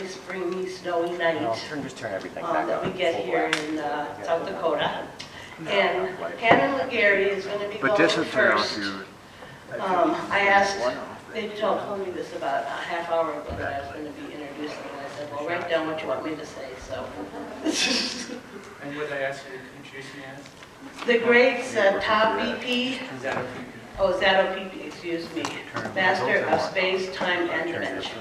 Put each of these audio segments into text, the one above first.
lovely springy, snowy night Just turn everything back that on. we get Full here blast. in South Dakota. And Hannan LaGarry is going to be But going this will turn out first. to. I asked, they told me this about a half hour ago that I was going to be introducing, and I said, well, write down what you want me to say, so. And what I asked you to introduce me as? The grades, top BP, Is that okay? oh, Zato PP, excuse me, Master of Space, Time, and Dimension.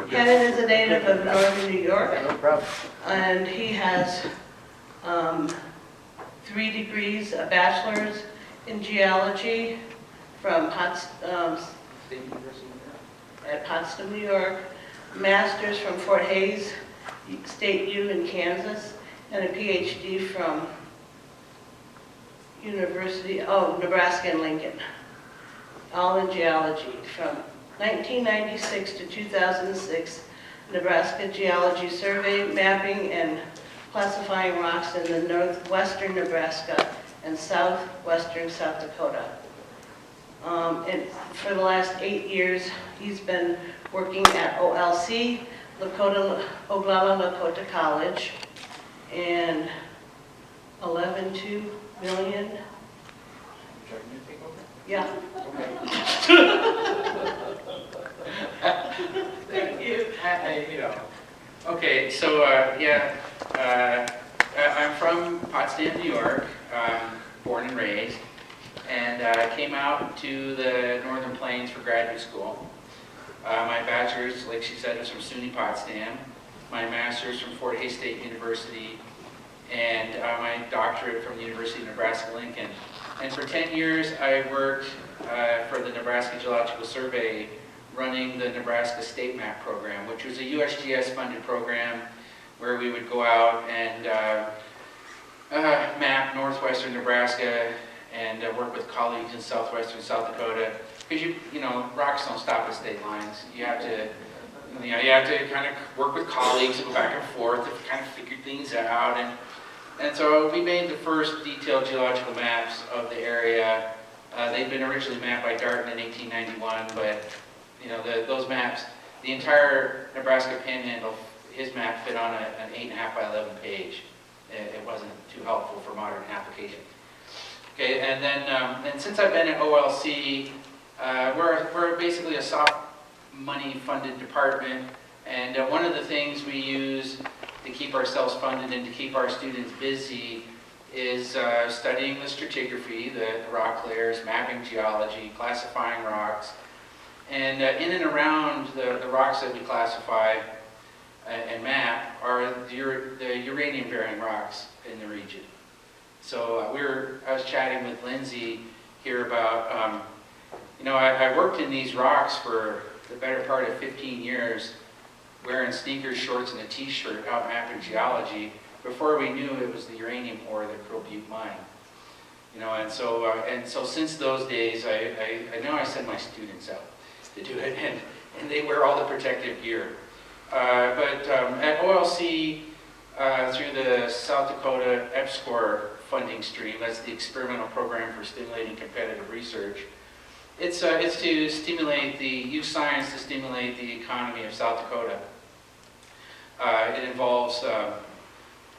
Hannan is a native of northern New York, No problem. and he has 3 degrees, a bachelor's in geology from State University. at Potsdam, New York, master's from Fort Hays State U in Kansas, and a PhD from Nebraska and Lincoln, all in geology. From 1996 to 2006, Nebraska Geology Survey, mapping and classifying rocks in the northwestern Nebraska and southwestern South Dakota. And for the last 8 years, he's been working at OLC, Oglala Lakota College, and 11.2 million. Yeah. Thank you. Okay, so I'm from Potsdam, New York, born and raised, and I came out to the Northern Plains for graduate school. My bachelor's, like she said, was from SUNY Potsdam. My master's from Fort Hays State University, and my doctorate from the University of Nebraska-Lincoln. And for 10 years, I worked for the Nebraska Geological Survey, running the Nebraska State Map Program, which was a USGS-funded program where we would go out and map northwestern Nebraska and work with colleagues in southwestern South Dakota. Because you know, rocks don't stop at state lines. You have to kind of work with colleagues and go back and forth to kind of figure things out. And so we made the first detailed geological maps of the area. They'd been originally mapped by Darton in 1891, but you know, those maps, the entire Nebraska Panhandle, his map fit on an 8.5 by 11 page. It wasn't too helpful for modern application. Okay, and then and since I've been at OLC, we're basically a soft money funded department, and one of the things we use to keep ourselves funded and to keep our students busy is studying the stratigraphy, the rock layers, mapping geology, classifying rocks, and in and around the rocks that we classify and map are the uranium-bearing rocks in the region. So I was chatting with Lindsay here about, you know, I worked in these rocks for the better part of 15 years, wearing sneakers, shorts, and a t-shirt out mapping geology before we knew it was the uranium ore that Crow Butte mine. You know, and so since those days, I know I send my students out to do it, and they wear all the protective gear. But at OLC, through the South Dakota EPSCoR funding stream, that's the Experimental Program for Stimulating Competitive Research, it's to stimulate use science to stimulate the economy of South Dakota. It involves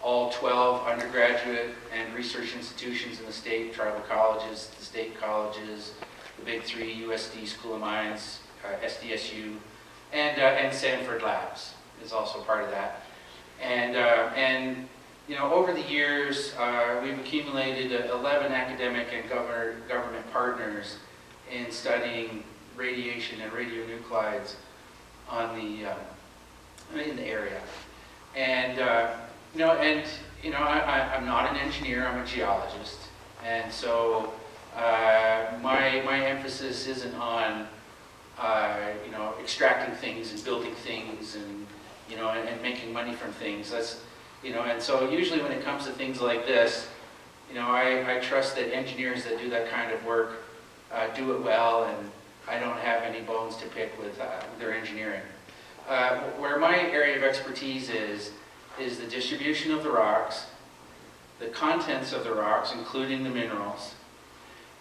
all 12 undergraduate and research institutions in the state, tribal colleges, the state colleges, the big 3, USD School of Mines, SDSU, and Sanford Labs is also part of that. And you know, over the years, we've accumulated 11 academic and government partners in studying radiation and radionuclides on in the area. And I'm not an engineer, I'm a geologist, and so my emphasis isn't on extracting things and building things and and making money from things. That's and so usually when it comes to things like this, I trust that engineers that do that kind of work do it well, and I don't have any bones to pick with their engineering. Where my area of expertise is the distribution of the rocks, the contents of the rocks, including the minerals,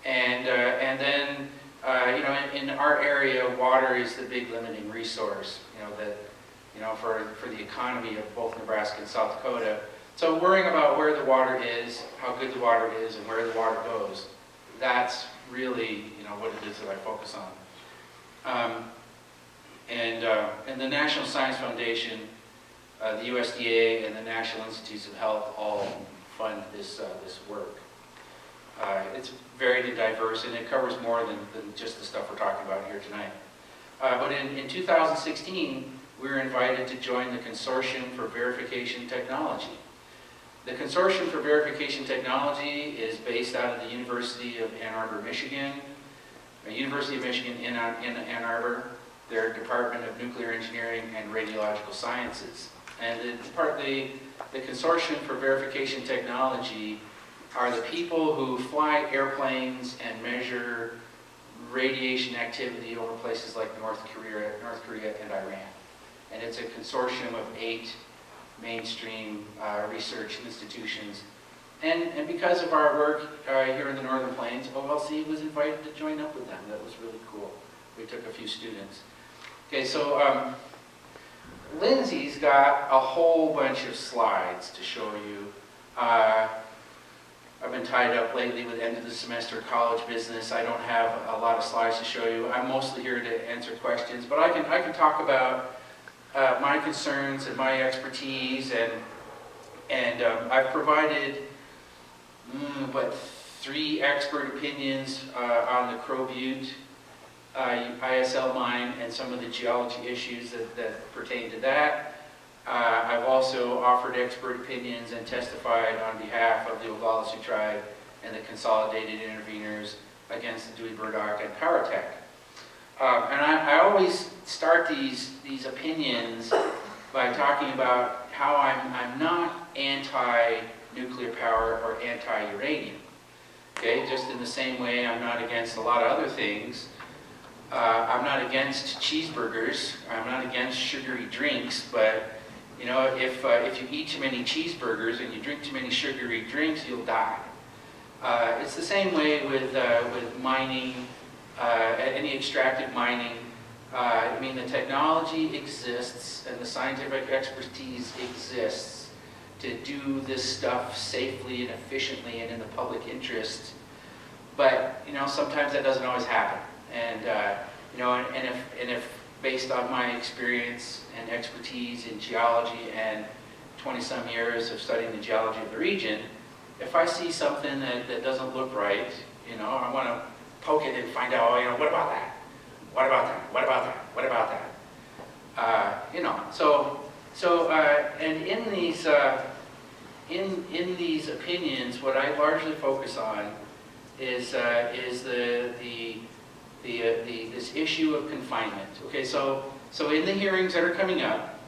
and then in our area, water is the big limiting resource, for the economy of both Nebraska and South Dakota. So worrying about where the water is, how good the water is, and where the water goes, that's really, what it is that I focus on. And the National Science Foundation, the USDA, and the National Institutes of Health all fund this work. It's very diverse, and it covers more than just the stuff we're talking about here tonight. But in 2016, we were invited to join the Consortium for Verification Technology. The Consortium for Verification Technology is based out of the University of Ann Arbor, Michigan, University of Michigan in Ann Arbor, their Department of Nuclear Engineering and Radiological Sciences. And the Consortium for Verification Technology are the people who fly airplanes and measure radiation activity over places like North Korea and Iran. And it's a consortium of 8 mainstream research institutions. And because of our work here in the Northern Plains, OLC was invited to join up with them. That was really cool. We took a few students. Okay, so Lindsay's got a whole bunch of slides to show you. I've been tied up lately with end of the semester college business. I don't have a lot of slides to show you. I'm mostly here to answer questions, but I can talk about my concerns and my expertise, and I've provided 3 expert opinions on the Crow Butte ISL mine and some of the geology issues that pertain to that. I've also offered expert opinions and testified on behalf of the Oglala Sioux tribe and the consolidated interveners against the Dewey Burdock and Powertech. And I always start these opinions by talking about how I'm not anti-nuclear power or anti-uranium. Okay, just in the same way I'm not against a lot of other things. I'm not against cheeseburgers. I'm not against sugary drinks, but if you eat too many cheeseburgers and you drink too many sugary drinks, you'll die. It's the same way with mining, any extractive mining. I mean, the technology exists and the scientific expertise exists to do this stuff safely and efficiently and in the public interest. But sometimes that doesn't always happen. And if based on my experience and expertise in geology and 20-some years of studying the geology of the region, if I see something that doesn't look right, I want to poke it and find out, what about that? What about that? What about that? What about that? And in these opinions, what I largely focus on is this issue of confinement. Okay, so in the hearings that are coming up,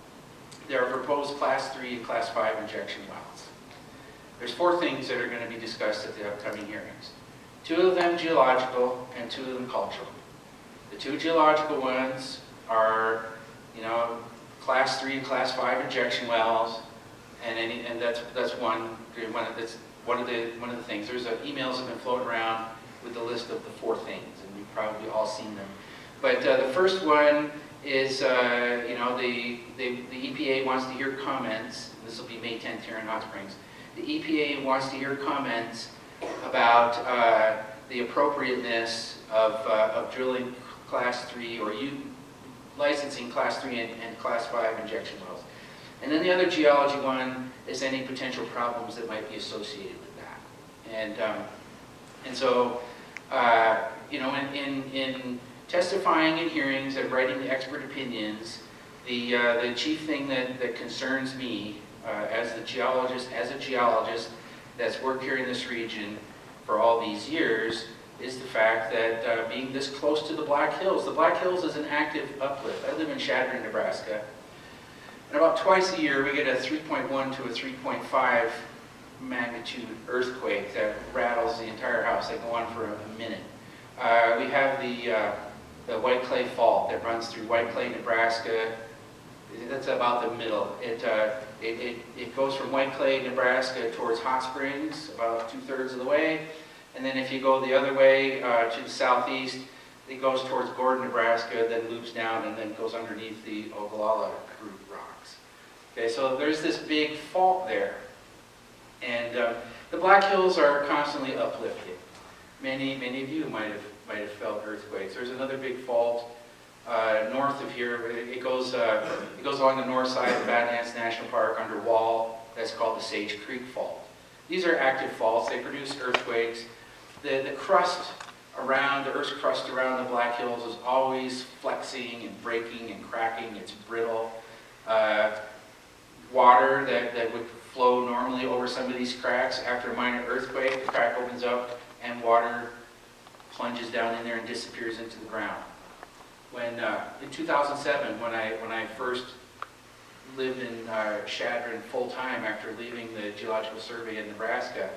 there are proposed Class 3 and Class 5 injection wells. There's 4 things that are going to be discussed at the upcoming hearings. 2 of them geological and 2 of them cultural. The 2 geological ones are, Class 3 and Class 5 injection wells, and that's one of the things. There's emails that have been floating around with the list of the 4 things, and you've probably all seen them. But the first one is, the EPA wants to hear comments. This will be May 10th here in Hot Springs. The EPA wants to hear comments about the appropriateness of drilling Class 3 or licensing Class 3 and Class 5 injection wells. And then the other geology one is any potential problems that might be associated with that. And so, in testifying in hearings and writing the expert opinions, the chief thing that concerns me as a geologist that's worked here in this region for all these years is the fact that being this close to the Black Hills is an active uplift. I live in Chadron, Nebraska, and about twice a year we get a 3.1 to a 3.5 magnitude earthquake that rattles the entire house. They go on for a minute. We have the White Clay Fault that runs through White Clay, Nebraska. That's about the middle. It goes from White Clay, Nebraska towards Hot Springs, about 2/3 of the way. And then if you go the other way to the southeast, It goes towards Gordon, Nebraska, then loops down and then goes underneath the Ogallala Group rocks. Okay, so there's this big fault there. And the Black Hills are constantly uplifting. Many of you might have felt earthquakes. There's another big fault north of here. It goes along the north side of Badlands National Park under Wall. That's called the Sage Creek Fault. These are active faults. They produce earthquakes. The crust around, the Earth's crust around the Black Hills is always flexing and breaking and cracking. It's brittle. Water that would flow normally over some of these cracks, after a minor earthquake, the crack opens up and water plunges down in there and disappears into the ground. When in 2007, when I first lived in Chadron full-time after leaving the Geological Survey in Nebraska,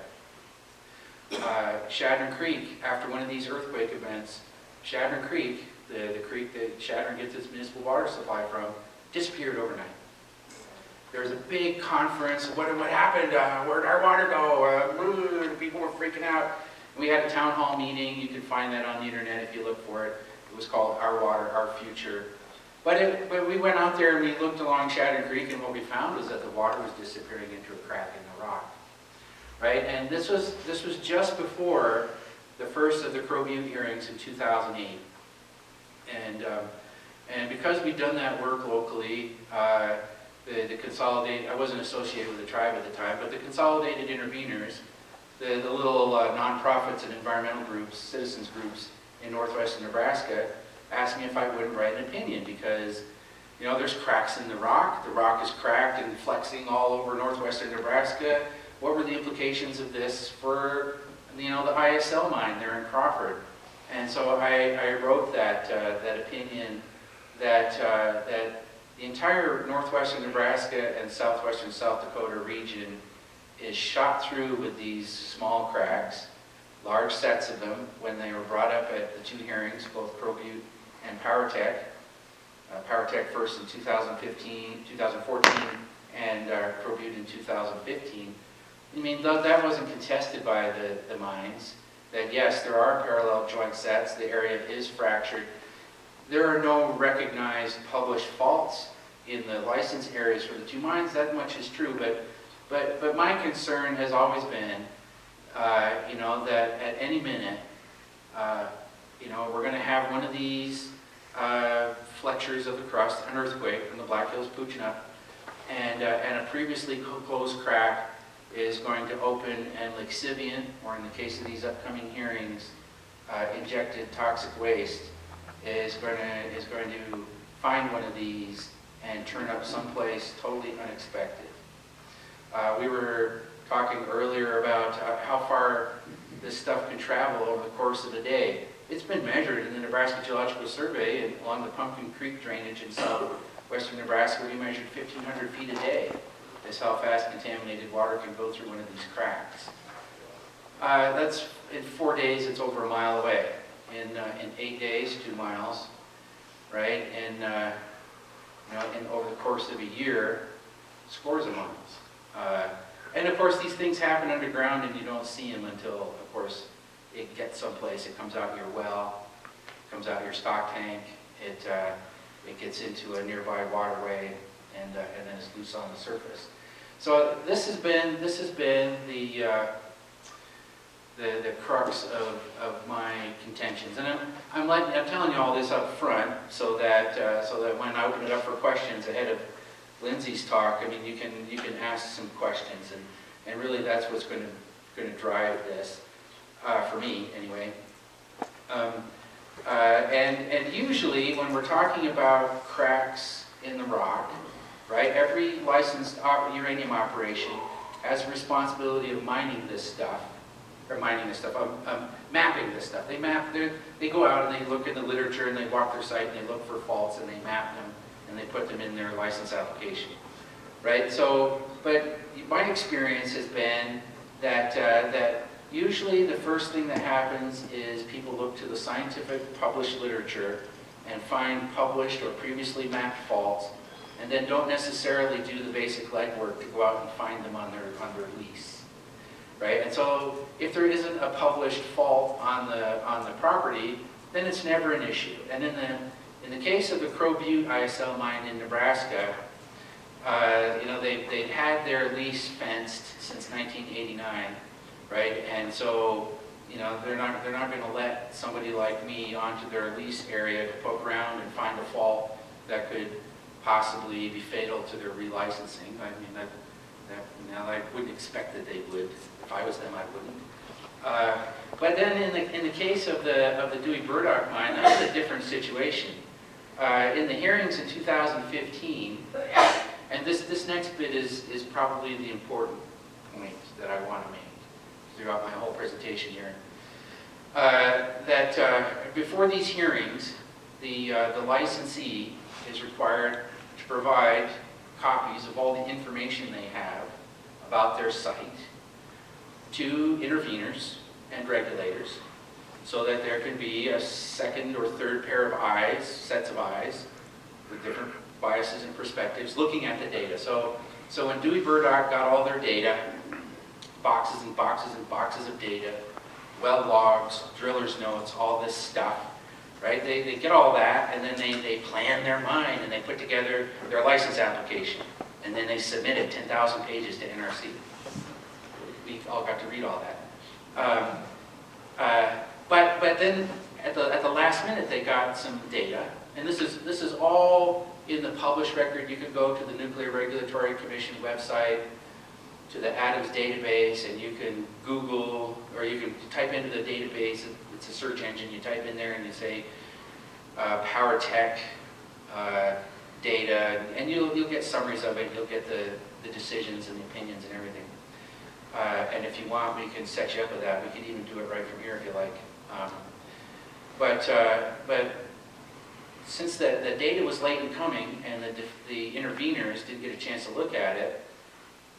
Chadron Creek, after one of these earthquake events, Chadron Creek, the creek that Chadron gets its municipal water supply from, disappeared overnight. There was a big conference. What happened? Where'd our water go? People were freaking out. We had a town hall meeting. You can find that on the internet if you look for it. It was called Our Water, Our Future. But we went out there and we looked along Chadron Creek, and what we found was that the water was disappearing into a crack in the rock. Right? And this was just before the first of the Crow Butte hearings in 2008. And because we'd done that work locally, the Consolidated, I wasn't associated with the tribe at the time, but the Consolidated Interveners, the little nonprofits and environmental groups, citizens groups in northwestern Nebraska, asked me if I wouldn't write an opinion because, you know, there's cracks in the rock is cracked and flexing all over northwestern Nebraska. What were the implications of this for, you know, the ISL mine there in Crawford? And so I wrote that opinion that the entire northwestern Nebraska and southwestern South Dakota region is shot through with these small cracks, large sets of them, when they were brought up at the two hearings, both Crow Butte and PowerTech. PowerTech first in 2014, and Crow Butte in 2015. I mean, that wasn't contested by the mines, that yes, there are parallel joint sets, the area is fractured. There are no recognized published faults in the licensed areas for the two mines. That much is true, but my concern has always been, you know, that at any minute, you know, we're going to have one of these flexures of the crust, an earthquake from the Black Hills pooching up, and a previously closed crack is going to open, and lixiviant, or in the case of these upcoming hearings, injected toxic waste, is going to find one of these and turn up someplace totally unexpected. We were talking earlier about how far this stuff can travel over the course of a day. It's been measured in the Nebraska Geological Survey, and along the Pumpkin Creek drainage in southwestern Nebraska, we measured 1,500 feet a day. Is how fast contaminated water can go through one of these cracks. That's in 4 days, it's over a mile away. In 8 days, 2 miles, right? And you know, and over the course of a year, scores of miles. And of course, these things happen underground, and you don't see them until, of course, it gets someplace. It comes out your well, comes out your stock tank. It gets into a nearby waterway, and then it's loose on the surface. So this has been the crux of my contentions, and I'm telling you all this up front so that when I open it up for questions ahead of Lindsay's talk, I mean, you can ask some questions, and really that's what's going to drive this for me anyway. And usually when we're talking about cracks in the rock, right? Every licensed uranium operation has a responsibility of mapping this stuff. They go out and they look in the literature and they walk their site and they look for faults and they map them and they put them in their license application, right? So, but my experience has been that usually the first thing that happens is people look to the scientific published literature and find published or previously mapped faults, and then don't necessarily do the basic legwork to go out and find them on their lease, right? And so if there isn't a published fault on the property, then it's never an issue. And in the case of the Crow Butte ISL mine in Nebraska, you know, they'd had their lease fenced since 1989, right? And so, you know, they're not going to let somebody like me onto their lease area to poke around and find a fault that could possibly be fatal to their relicensing. I mean, now I wouldn't expect that they would. If I was them, I wouldn't. But then in the case of the Dewey Burdock mine, that was a different situation. In the hearings in 2015, and this next bit is probably the important point that I want to make throughout my whole presentation here. That before these hearings, the licensee is required to provide copies of all the information they have about their site to interveners and regulators, so that there can be a second or third pair of eyes, sets of eyes, with different biases and perspectives, looking at the data. So when Dewey Burdock got all their data, boxes and boxes and boxes of data, well logs, driller's notes, all this stuff, right? They get all that, and then they plan their mine, and they put together their license application, and then they submit it 10,000 pages to NRC. We all got to read all that. But then at the last minute, they got some data, and this is all in the published record. You can go to the Nuclear Regulatory Commission website, to the Adams database, and you can Google, or you can type into the database. It's a search engine. You type in there and you say power tech data, and you'll get summaries of it. You'll get the decisions and the opinions and everything. And if you want, we can set you up with that. We could even do it right from here if you like. But since the data was late in coming and the interveners didn't get a chance to look at it,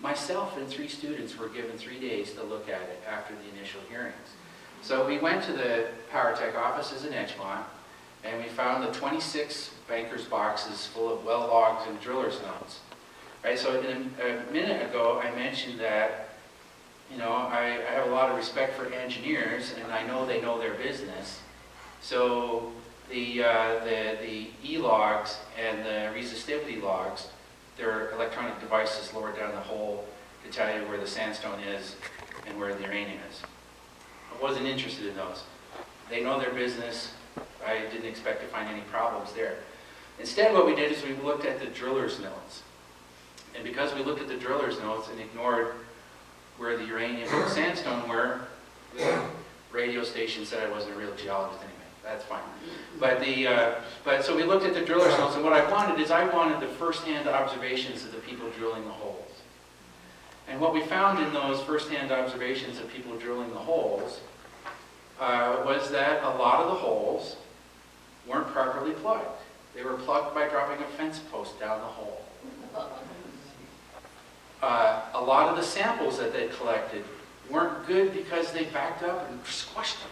myself and 3 students were given 3 days to look at it after the initial hearings. So we went to the Power Tech offices in Edgemont, and we found the 26 bankers' boxes full of well logs and driller's notes. Right. So a minute ago, I mentioned that, you know, I have a lot of respect for engineers, and I know they know their business. So the E-logs and the resistivity logs, they're electronic devices lower down the hole to tell you where the sandstone is and where the uranium is. I wasn't interested in those. They know their business. I didn't expect to find any problems there. Instead, what we did is we looked at the driller's notes. And because we looked at the driller's notes and ignored where the uranium and sandstone were, the radio station said I wasn't a real geologist anyway. That's fine. But so we looked at the driller's notes, and what I wanted the first-hand observations of the people drilling the holes. And what we found in those first-hand observations of people drilling the holes was that a lot of the holes weren't properly plugged. They were plugged by dropping a fence post down the hole. A lot of the samples that they collected weren't good because they backed up and squashed them.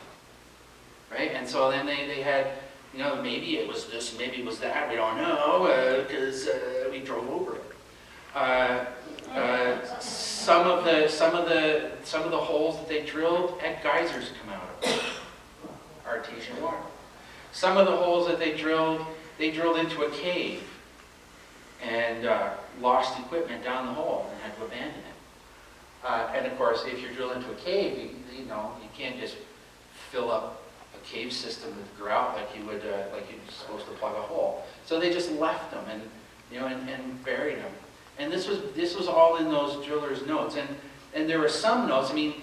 Right? And so then they had, you know, maybe it was this, maybe it was that, we don't know, because we drove over it. Some of the holes that they drilled had geysers come out of them, artesian water. Some of the holes that they drilled into a cave and lost equipment down the hole and had to abandon it. And of course, if you drill into a cave, you know, you can't just fill up a cave system with grout like you would, like you're supposed to plug a hole. So they just left them and, you know, and buried them. And this was all in those drillers' notes. And there were some notes. I mean,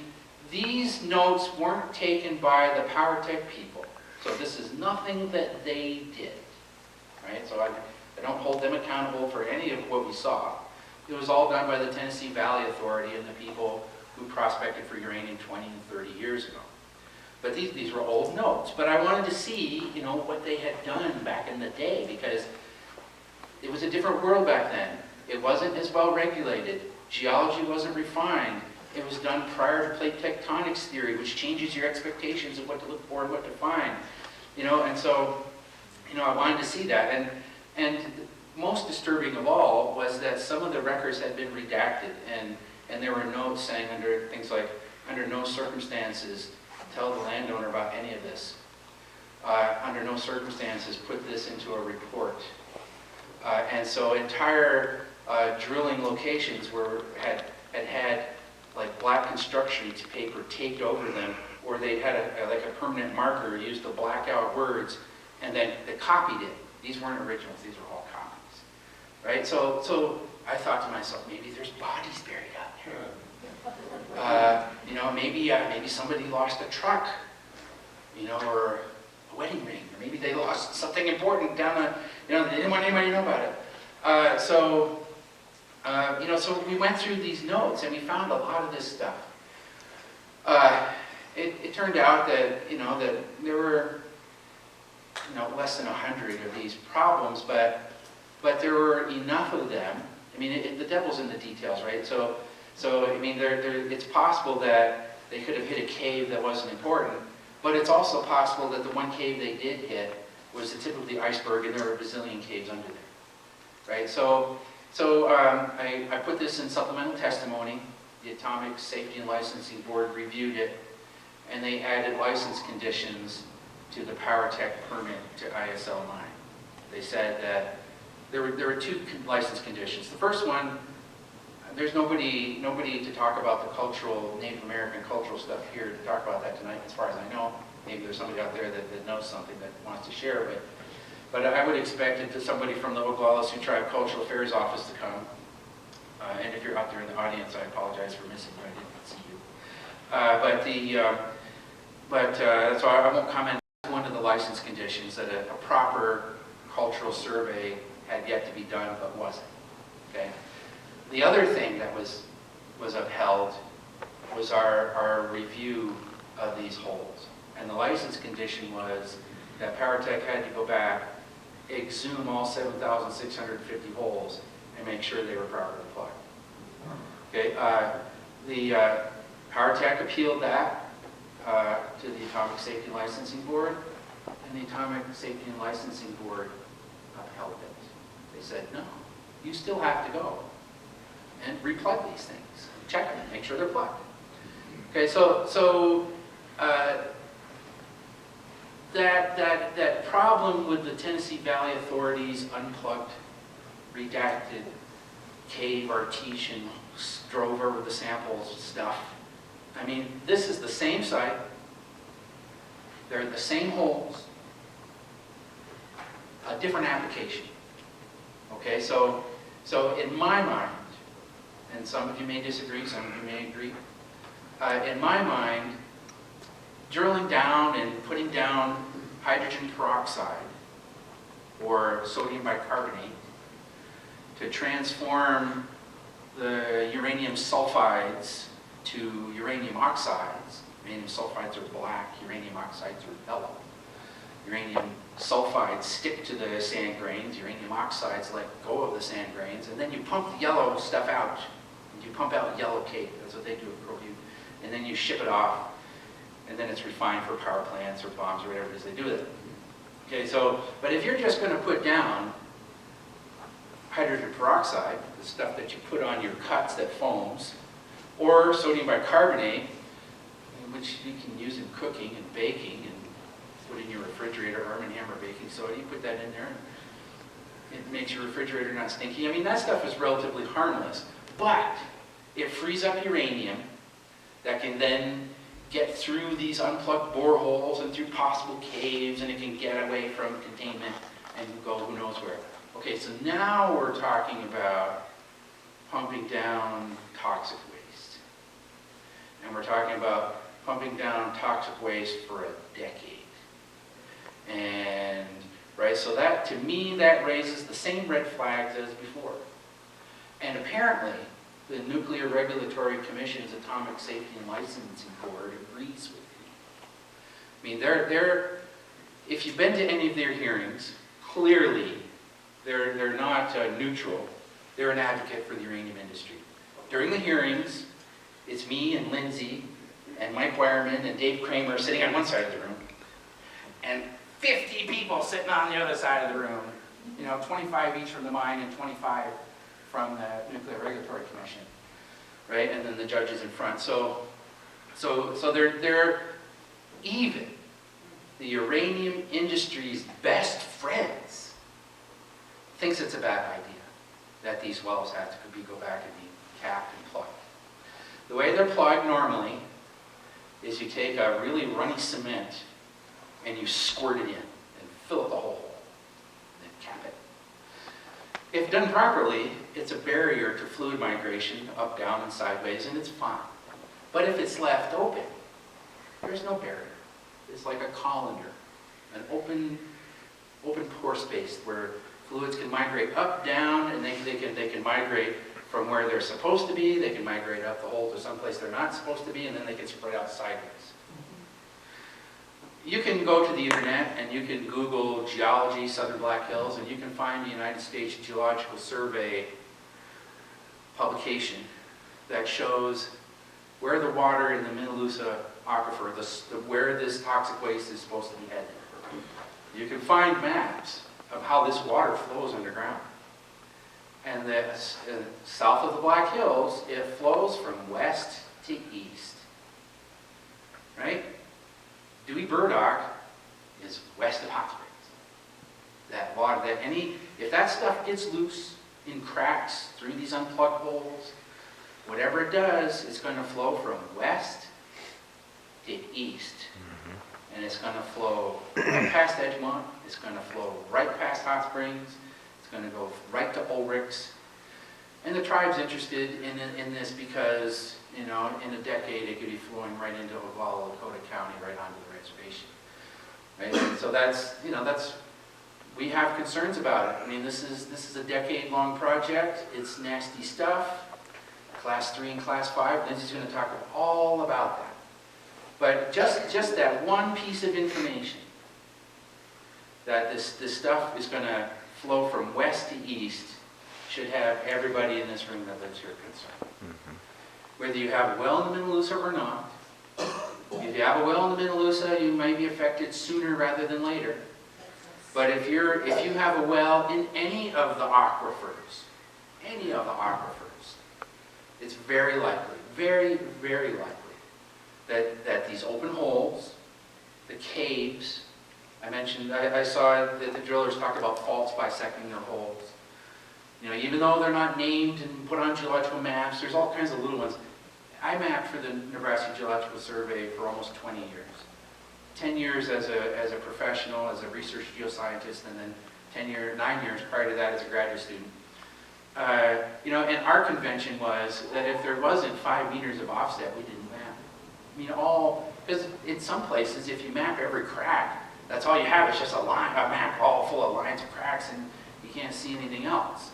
these notes weren't taken by the Power Tech people. So this is nothing that they did, right? So I don't hold them accountable for any of what we saw. It was all done by the Tennessee Valley Authority and the people who prospected for uranium 20 and 30 years ago. But these were old notes. But I wanted to see, you know, what they had done back in the day, because it was a different world back then. It wasn't as well regulated. Geology wasn't refined. It was done prior to plate tectonics theory, which changes your expectations of what to look for and what to find. You know, and so, you know, I wanted to see that. And most disturbing of all was that some of the records had been redacted, and there were notes saying under things like, under no circumstances tell the landowner about any of this. under no circumstances put this into a report. And so entire drilling locations had like black construction paper taped over them, or they had like a permanent marker, used to black out words, and then they copied it. These weren't originals, these were all copies, right? So I thought to myself, maybe there's bodies buried out there. You know, maybe somebody lost a truck, you know, or a wedding ring, or maybe they lost something important down the, you know, they didn't want anybody to know about it. You know, so we went through these notes and we found a lot of this stuff. It turned out that, you know, that there were, you know, less than 100 of these problems, but there were enough of them. I mean, the devil's in the details, right? So I mean, it's possible that they could have hit a cave that wasn't important, but it's also possible that the one cave they did hit was the tip of the iceberg, and there were a bazillion caves under there, right? So I put this in supplemental testimony. The Atomic Safety and Licensing Board reviewed it, and they added license conditions to the PowerTech permit to ISL 9. They said that there were two license conditions. The first one, there's nobody to talk about the cultural, Native American cultural stuff here to talk about that tonight, as far as I know. Maybe there's somebody out there that knows something that wants to share it. But I would expect it to somebody from the Oglala Sioux Tribe Cultural Affairs Office to come. And if you're out there in the audience, I apologize for missing you. I didn't see you. So I won't comment on one of the license conditions, that a proper cultural survey had yet to be done but wasn't. Okay. The other thing that was upheld was our review of these holes. And the license condition was that PowerTech had to go back, exhume all 7,650 holes, and make sure they were properly plugged. Okay, the PowerTech appealed that to the Atomic Safety and Licensing Board, and the Atomic Safety and Licensing Board upheld it. They said, no, you still have to go and replug these things, check them, make sure they're plugged. Okay, so that problem with the Tennessee Valley Authority's unplugged, redacted cave Artesian drove over the samples stuff. I mean, this is the same site. They're the same holes. A different application. Okay, so in my mind, and some of you may disagree, some of you may agree, in my mind, drilling down and putting down hydrogen peroxide or sodium bicarbonate to transform the uranium sulfides to uranium oxides. Uranium sulfides are black, uranium oxides are yellow. Uranium sulfides stick to the sand grains, uranium oxides let go of the sand grains, and then you pump the yellow stuff out. You pump out yellow cake, that's what they do at ProView, and then you ship it off, and then it's refined for power plants or bombs or whatever it is they do with it. Okay, so, but if you're just going to put down hydrogen peroxide, the stuff that you put on your cuts that foams, or sodium bicarbonate, which you can use in cooking and baking and put in your refrigerator, Arm & Hammer baking soda, you put that in there, and it makes your refrigerator not stinky. I mean, that stuff is relatively harmless, but it frees up uranium that can then get through these unplugged boreholes and through possible caves, and it can get away from containment and go who knows where. Okay, so now we're talking about pumping down toxic waste. And we're talking about pumping down toxic waste for a decade. And, right, so that, to me, that raises the same red flags as before. And apparently, the Nuclear Regulatory Commission's Atomic Safety and Licensing Board agrees with me. I mean, if you've been to any of their hearings, clearly they're not neutral. They're an advocate for the uranium industry. During the hearings, it's me and Lindsay and Mike Wireman and Dave Kramer sitting on one side of the room, and 50 people sitting on the other side of the room. You know, 25 each from the mine and 25 from the Nuclear Regulatory Commission, right? And then the judges in front. So they're even. the uranium industry's best friends, thinks it's a bad idea that these wells have to go back and be capped and plugged. The way they're plugged normally is you take a really runny cement and you squirt it in and fill up the whole hole and then cap it. If done properly, it's a barrier to fluid migration up, down, and sideways, and it's fine. But if it's left open, there's no barrier. It's like a colander, an open pore space where fluids can migrate up, down, and they can migrate from where they're supposed to be. They can migrate up the hole to someplace they're not supposed to be, and then they can spread out sideways. You can go to the internet and you can Google geology, Southern Black Hills, and you can find the United States Geological Survey publication that shows where the water in the Minnelusa aquifer, where this toxic waste is supposed to be headed. You can find maps of how this water flows underground. And south of the Black Hills, it flows from west to east. Right? Dewey Burdock is west of Hot Springs. That water, if that stuff gets loose in cracks through these unplugged holes, whatever it does, it's going to flow from west to east. And it's going to flow right past Edgemont. It's going to flow right past Hot Springs. It's going to go right to Ulrichs. And the tribe's interested in this because, in a decade it could be flowing right into Oglala, Lakota County, right onto the reservation. Right? And so we have concerns about it. I mean, this is a decade-long project. It's nasty stuff. Class 3 and Class 5. Lindsay's going to talk all about that. But just that one piece of information, that this stuff is going to flow from west to east, should have everybody in this room that lives here concerned. Whether you have a well in the Minnelusa or not, if you have a well in the Minnelusa, you may be affected sooner rather than later. But if you have a well in any of the aquifers, it's very likely, very, very likely, that these open holes, the caves, I saw that the drillers talk about faults bisecting their holes. Even though they're not named and put on geological maps, there's all kinds of little ones. I mapped for the Nebraska Geological Survey for almost 20 years. 10 years as a professional, as a research geoscientist, and then 9 years prior to that as a graduate student. And our convention was that if there wasn't 5 meters of offset, we didn't map. Because in some places, if you map every crack, that's all you have. It's just a map all full of lines of cracks, and you can't see anything else,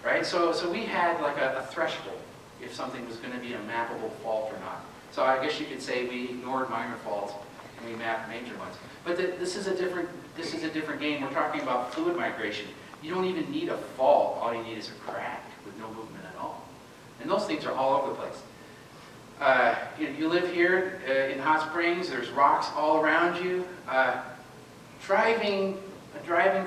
right? So we had like a threshold if something was going to be a mappable fault or not. So I guess you could say we ignored minor faults and we mapped major ones. But this is a different game. We're talking about fluid migration. You don't even need a fault. All you need is a crack with no movement at all. And those things are all over the place. You live here in Hot Springs. There's rocks all around you. Driving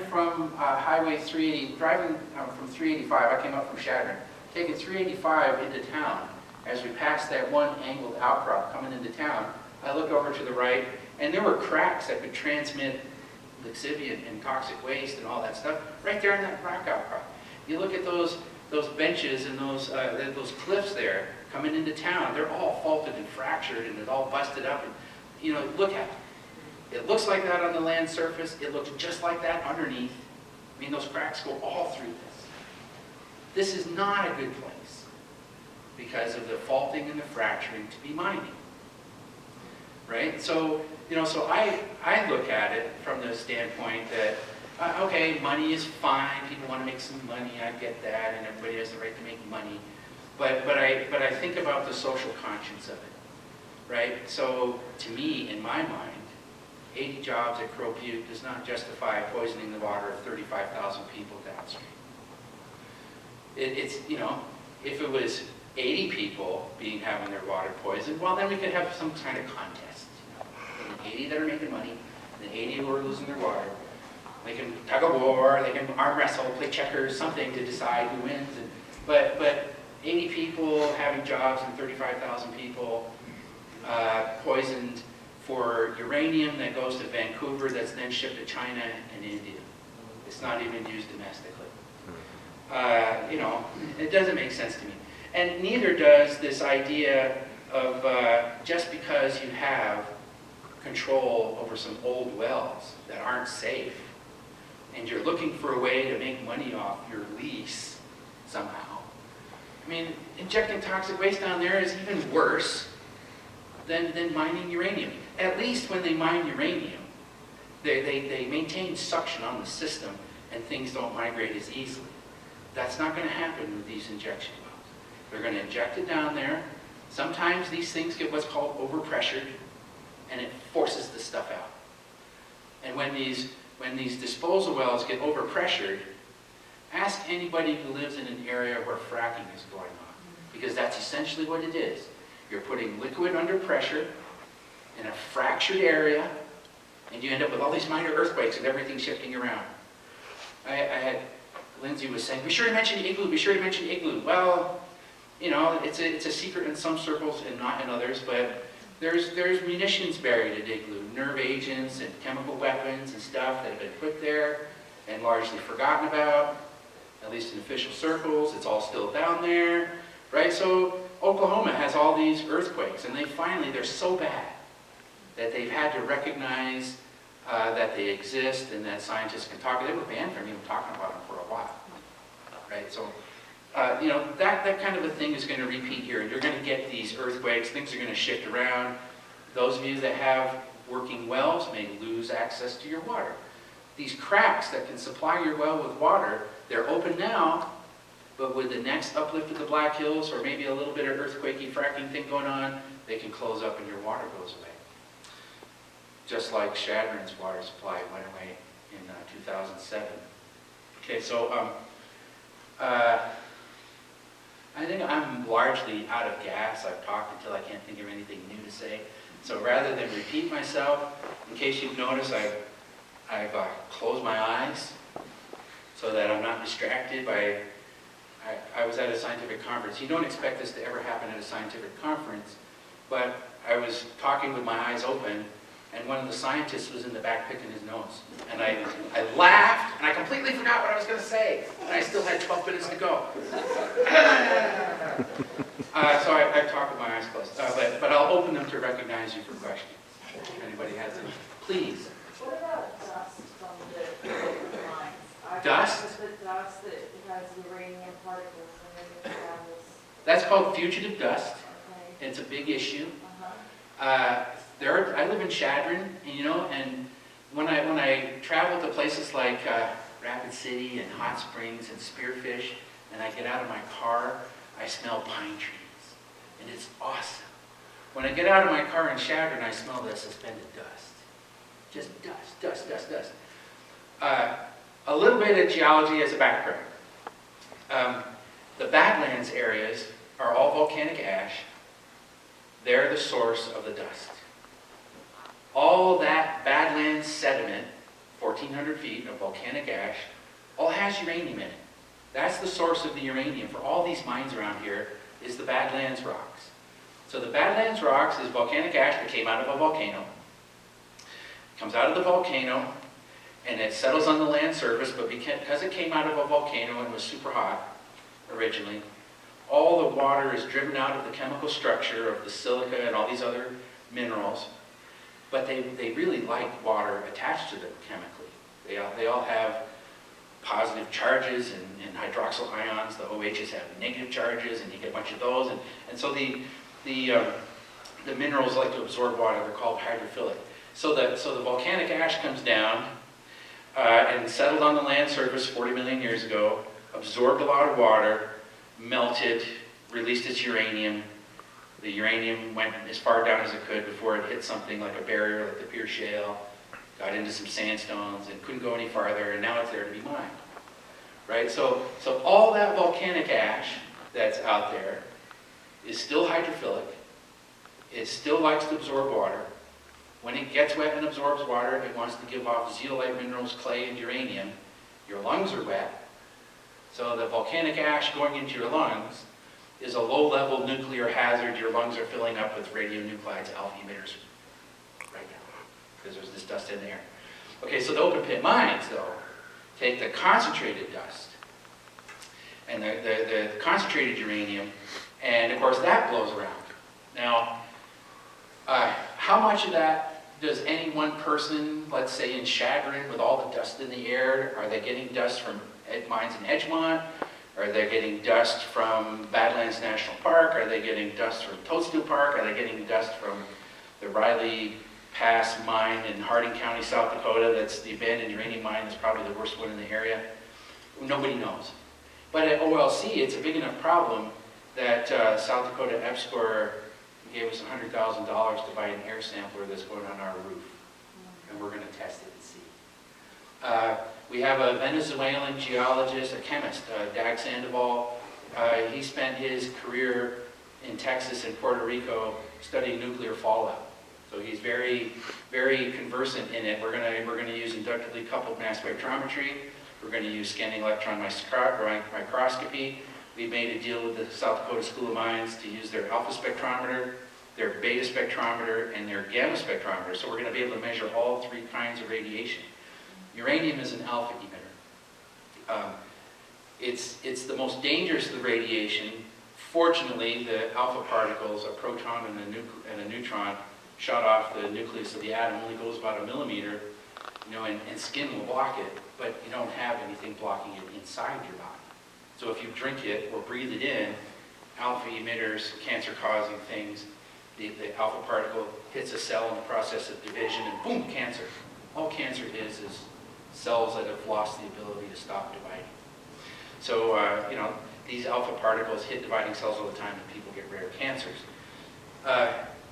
from Highway 380, from 385, I came up from Chadron, taking 385 into town. As we passed that one angled outcrop coming into town, I looked over to the right, and there were cracks that could transmit lixiviant and toxic waste and all that stuff right there in that rock outcrop. You look at those benches and those cliffs there coming into town, they're all faulted and fractured and it's all busted up. And, look at it. It looks like that on the land surface. It looks just like that underneath. Those cracks go all through this. This is not a good place because of the faulting and the fracturing to be mining. Right? So I look at it from the standpoint that, okay, money is fine. People want to make some money. I get that, and everybody has the right to make money. But I think about the social conscience of it. Right? So to me, in my mind, 80 jobs at Crow Butte does not justify poisoning the water of 35,000 people downstream. If it was 80 people having their water poisoned, well, then we could have some kind of contest. 80 that are making money, and 80 who are losing their water. They can tug of war, they can arm wrestle, play checkers, something to decide who wins. But 80 people having jobs and 35,000 people poisoned for uranium that goes to Vancouver that's then shipped to China and India. It's not even used domestically. You know, it doesn't make sense to me. And neither does this idea of just because you have control over some old wells that aren't safe, and you're looking for a way to make money off your lease somehow. I mean, injecting toxic waste down there is even worse than mining uranium. At least when they mine uranium, they maintain suction on the system and things don't migrate as easily. That's not going to happen with these injection wells. They're going to inject it down there. Sometimes these things get what's called overpressured, and it forces the stuff out. And when these disposal wells get overpressured, ask anybody who lives in an area where fracking is going on, because that's essentially what it is. You're putting liquid under pressure in a fractured area, and you end up with all these minor earthquakes and everything shifting around. Lindsay was saying, be sure to mention igloo, be sure to mention igloo. Well, you know, it's a secret in some circles and not in others, but there's munitions buried at igloo, nerve agents and chemical weapons and stuff that have been put there and largely forgotten about, at least in official circles. It's all still down there, right? So Oklahoma has all these earthquakes, and they're so bad that they've had to recognize that they exist and that scientists can talk. They were banned from even talking about them for a while, right? So, you know, that kind of a thing is going to repeat here. You're going to get these earthquakes. Things are going to shift around. Those of you that have working wells may lose access to your water. These cracks that can supply your well with water, they're open now, but with the next uplift of the Black Hills or maybe a little bit of earthquakey fracking thing going on, they can close up and your water goes away. Just like Shadron's water supply went away in 2007. Okay, so I think I'm largely out of gas. I've talked until I can't think of anything new to say. So rather than repeat myself, in case you've noticed, I've closed my eyes so that I'm not distracted by, I was at a scientific conference. You don't expect this to ever happen at a scientific conference, but I was talking with my eyes open, and one of the scientists was in the back picking his nose. And I laughed, and I completely forgot what I was going to say. And I still had 12 minutes to go. So I talk with my eyes closed. But I'll open them to recognize you for questions. If anybody has any. Please. What about dust from the mines? Dust? The dust that has uranium particles in it. That's called fugitive dust. Okay. It's a big issue. I live in Shadron, and when I travel to places like Rapid City and Hot Springs and Spearfish, and I get out of my car, I smell pine trees, and it's awesome. When I get out of my car in Shadron, I smell the suspended dust. Just dust. A little bit of geology as a background. The Badlands areas are all volcanic ash. They're the source of the dust. All that Badlands sediment, 1,400 feet of volcanic ash, all has uranium in it. That's the source of the uranium for all these mines around here, is the Badlands rocks. So the Badlands rocks is volcanic ash that came out of a volcano. It comes out of the volcano, and it settles on the land surface, but because it came out of a volcano and was super hot originally, all the water is driven out of the chemical structure of the silica and all these other minerals, but they really like water attached to them chemically. They all have positive charges and hydroxyl ions. The OHs have negative charges, and you get a bunch of those. And so the minerals like to absorb water. They're called hydrophilic. So the volcanic ash comes down and settled on the land surface 40 million years ago, absorbed a lot of water, melted, released its uranium. The uranium went as far down as it could before it hit something like a barrier, like the Pierce Shale, got into some sandstones and couldn't go any farther, and now it's there to be mined. Right? So all that volcanic ash that's out there is still hydrophilic. It still likes to absorb water. When it gets wet and absorbs water, it wants to give off zeolite minerals, clay, and uranium. Your lungs are wet. So the volcanic ash going into your lungs is a low-level nuclear hazard. Your lungs are filling up with radionuclides, alpha emitters. Right? because there's this dust in there. Okay, so the open pit mines, though, take the concentrated dust and the concentrated uranium, and of course that blows around. Now, how much of that does any one person, let's say in Chagrin, with all the dust in the air, are they getting dust from mines in Edgemont? Are they getting dust from Badlands National Park? Are they getting dust from Toadstool Park? Are they getting dust from the Riley Pass mine in Harding County, South Dakota? That's the abandoned uranium mine. That's probably the worst one in the area. Nobody knows. But at OLC, it's a big enough problem that South Dakota EPSCoR gave us $100,000 to buy an air sampler that's going on our roof. And we're going to test it and see. We have a Venezuelan geologist, a chemist, Dag Sandoval. He spent his career in Texas and Puerto Rico studying nuclear fallout. So he's very, very conversant in it. We're going to use inductively coupled mass spectrometry. We're going to use scanning electron microscopy. We made a deal with the South Dakota School of Mines to use their alpha spectrometer, their beta spectrometer, and their gamma spectrometer. So we're going to be able to measure all three kinds of radiation. Uranium is an alpha emitter. It's the most dangerous of the radiation. Fortunately, the alpha particles, a proton and a neutron, shot off the nucleus of the atom, only goes about 1 millimeter, and skin will block it, but you don't have anything blocking it inside your body. So if you drink it or breathe it in, alpha emitters, cancer-causing things, the alpha particle hits a cell in the process of division, and boom, cancer. All cancer is cells that have lost the ability to stop dividing. So, these alpha particles hit dividing cells all the time, and people get rare cancers.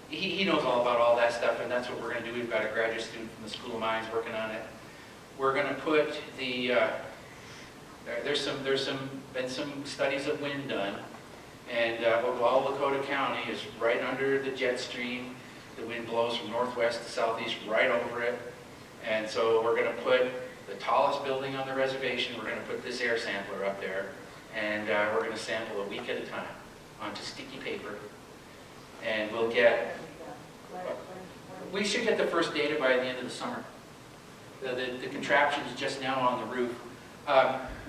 He knows all about all that stuff, and that's what we're going to do. We've got a graduate student from the School of Mines working on it. We're going to put the, there's been some studies of wind done, and Oglala, Lakota County is right under the jet stream. The wind blows from northwest to southeast right over it. And so we're going to put the tallest building on the reservation, we're going to put this air sampler up there, and we're going to sample a week at a time onto sticky paper. And we'll get, we should get the first data by the end of the summer. The contraption is just now on the roof.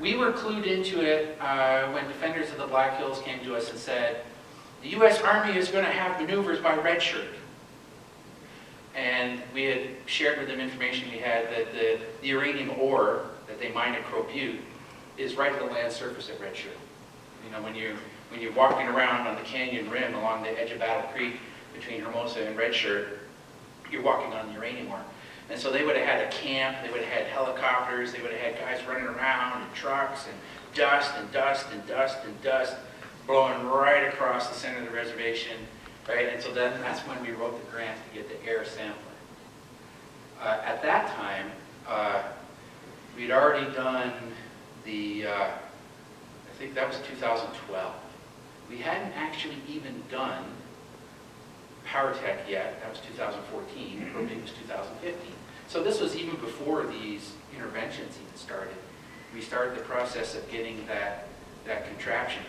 We were clued into it when Defenders of the Black Hills came to us and said, the U.S. Army is going to have maneuvers by red shirt. And we had shared with them information we had that the uranium ore that they mine at Crow Butte is right at the land surface at Red Shirt. When you're walking around on the canyon rim along the edge of Battle Creek between Hermosa and Red Shirt, you're walking on the uranium ore. And so they would have had a camp, they would have had helicopters, they would have had guys running around and trucks and dust and dust and dust and dust blowing right across the center of the reservation. Right, and so then that's when we wrote the grant to get the air sampler. At that time, we'd already done the, I think that was 2012. We hadn't actually even done Power Tech yet. That was 2014. Probing was 2015. So this was even before these interventions even started. We started the process of getting that contraption.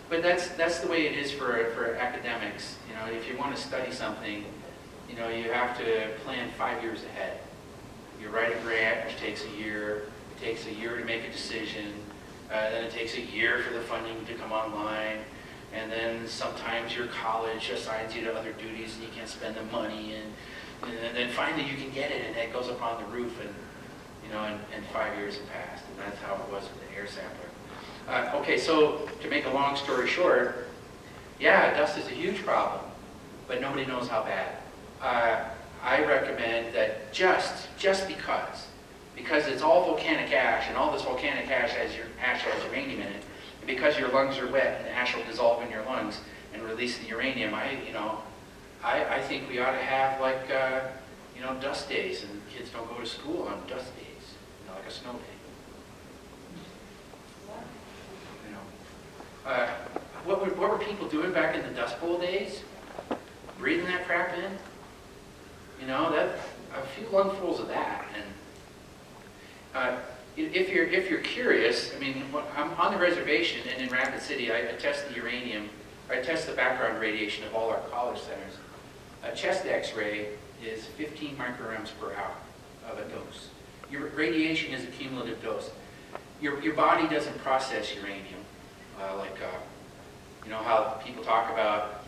But that's the way it is for academics. If you want to study something, you have to plan 5 years ahead. You write a grant, which takes a year. It takes a year to make a decision. Then it takes a year for the funding to come online. And then sometimes your college assigns you to other duties and you can't spend the money. And then finally you can get it, and it goes up on the roof, and and 5 years have passed. And that's how it was with the air sampler. Okay, so to make a long story short, yeah, dust is a huge problem, but nobody knows how bad. I recommend that just because it's all volcanic ash, and all this volcanic ash has uranium in it, and because your lungs are wet and the ash will dissolve in your lungs and release the uranium, I think we ought to have like dust days, and kids don't go to school on dust days, like a snow day. What were people doing back in the Dust Bowl days? Breathing that crap in? That a few lungfuls of that. And if you're curious, I'm on the reservation, and in Rapid City, I test the uranium, I test the background radiation of all our college centers. A chest X-ray is 15 micrograms per hour of a dose. Your radiation is a cumulative dose. Your body doesn't process uranium you know how people talk about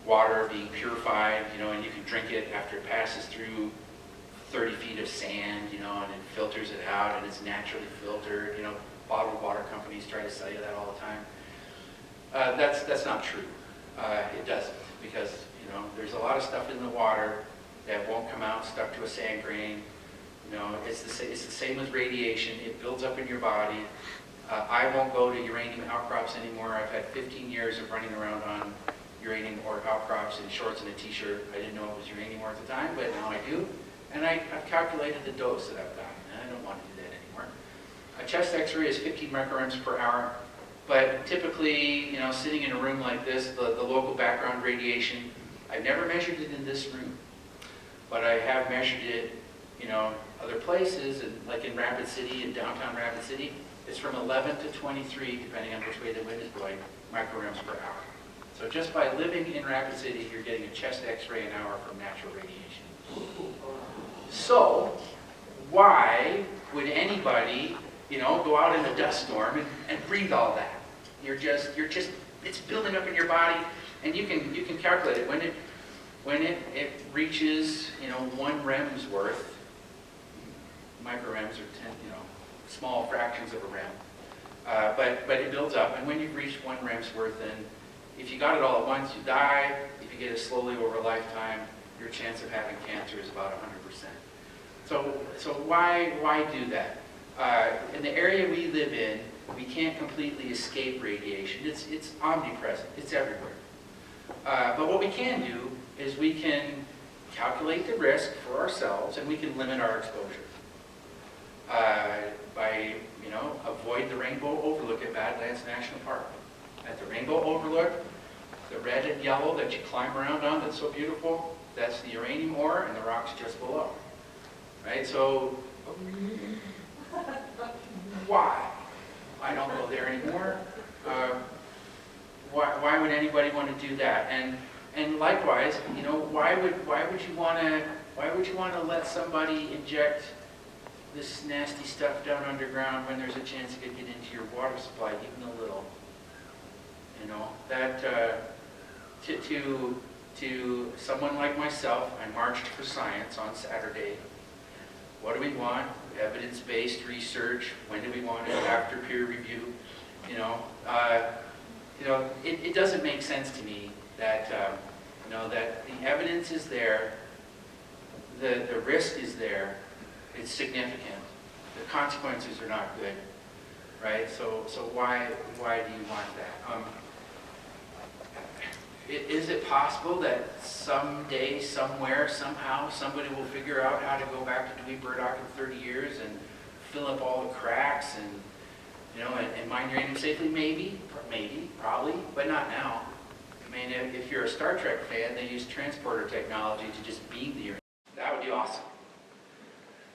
water being purified, you know, and you can drink it after it passes through 30 feet of sand, you know, and it filters it out, and it's naturally filtered. You know, bottled water companies try to sell you that all the time. That's not true. It doesn't, because you know there's a lot of stuff in the water that won't come out stuck to a sand grain. You know, it's the same as radiation. It builds up in your body. I won't go to uranium outcrops anymore. I've had 15 years of running around on uranium ore outcrops in shorts and a t-shirt. I didn't know it was uranium ore at the time, but now I do. And I've calculated the dose that I've gotten, and I don't want to do that anymore. A chest x-ray is 15 micrograms per hour, but typically, you know, sitting in a room like this, the local background radiation, I've never measured it in this room, but I have measured it, you know, other places, and like in Rapid City, in downtown Rapid City, it's from 11 to 23, depending on which way the wind is blowing, micrograms per hour. So just by living in Rapid City, you're getting a chest x-ray an hour from natural radiation. So, why would anybody, you know, go out in a dust storm and breathe all that? It's building up in your body, and you can calculate it. When it reaches, you know, 1 rem's worth, microrems are 10, you know, small fractions of a rem. But it builds up, and when you've reached 1 rem's worth, then if you got it all at once, you die. If you get it slowly over a lifetime, your chance of having cancer is about 100%. So why do that? In the area we live in, we can't completely escape radiation. It's omnipresent. It's everywhere. But what we can do is we can calculate the risk for ourselves, and we can limit our exposure by, you know, avoid the rainbow overlook at Badlands National Park. At the rainbow overlook, the red and yellow that you climb around on that's so beautiful, that's the uranium ore, and the rocks just below. Right? So, why? I don't go there anymore. Why would anybody want to do that? And likewise, you know, why would you want to let somebody inject this nasty stuff down underground when there's a chance it could get into your water supply, even a little? You know, that to someone like myself, I marched for science on Saturday. What do we want? Evidence-based research. When do we want it? After peer review. You know, it doesn't make sense to me that you know, that the evidence is there, the risk is there, it's significant. The consequences are not good, right? So why do you want that? Is it possible that someday, somewhere, somehow, somebody will figure out how to go back to Dewey Burdock in 30 years and fill up all the cracks and, you know, and mine uranium safely? Maybe, probably, but not now. I mean, if you're a Star Trek fan, they use transporter technology to just beam the uranium. That would be awesome.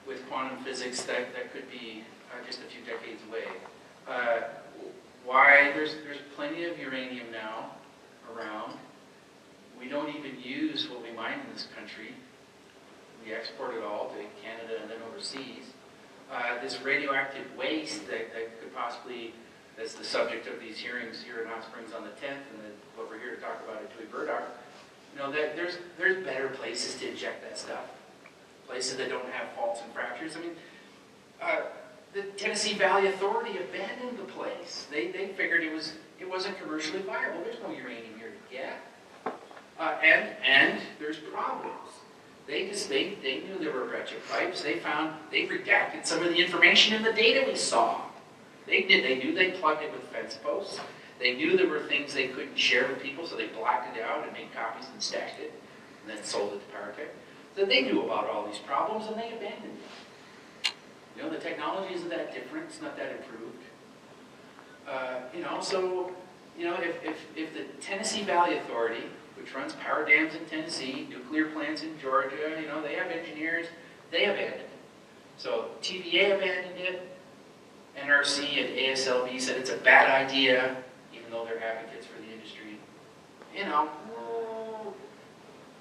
With quantum physics, that could be just a few decades away. Why? There's plenty of uranium now around. We don't even use what we mine in this country. We export it all to Canada and then overseas. This radioactive waste that could possibly, that's the subject of these hearings here in Hot Springs on the 10th, and what we're here to talk about at Dewey Burdock, you know, that there's better places to inject that stuff. Places that don't have faults and fractures. I mean, the Tennessee Valley Authority abandoned the place. They figured it wasn't commercially viable. There's no uranium here to get. And there's problems. They knew there were breccia pipes. They redacted some of the information in the data we saw. They knew they plugged it with fence posts. They knew there were things they couldn't share with people, so they blacked it out and made copies and stashed it, and then sold it to Paratech. So they knew about all these problems, and they abandoned it. You know, the technology isn't that different. It's not that improved. You know, so, you know, if the Tennessee Valley Authority, which runs power dams in Tennessee, nuclear plants in Georgia, you know, they have engineers, they abandoned it. So TVA abandoned it. NRC and ASLB said it's a bad idea, even though they're advocates for the industry. You know,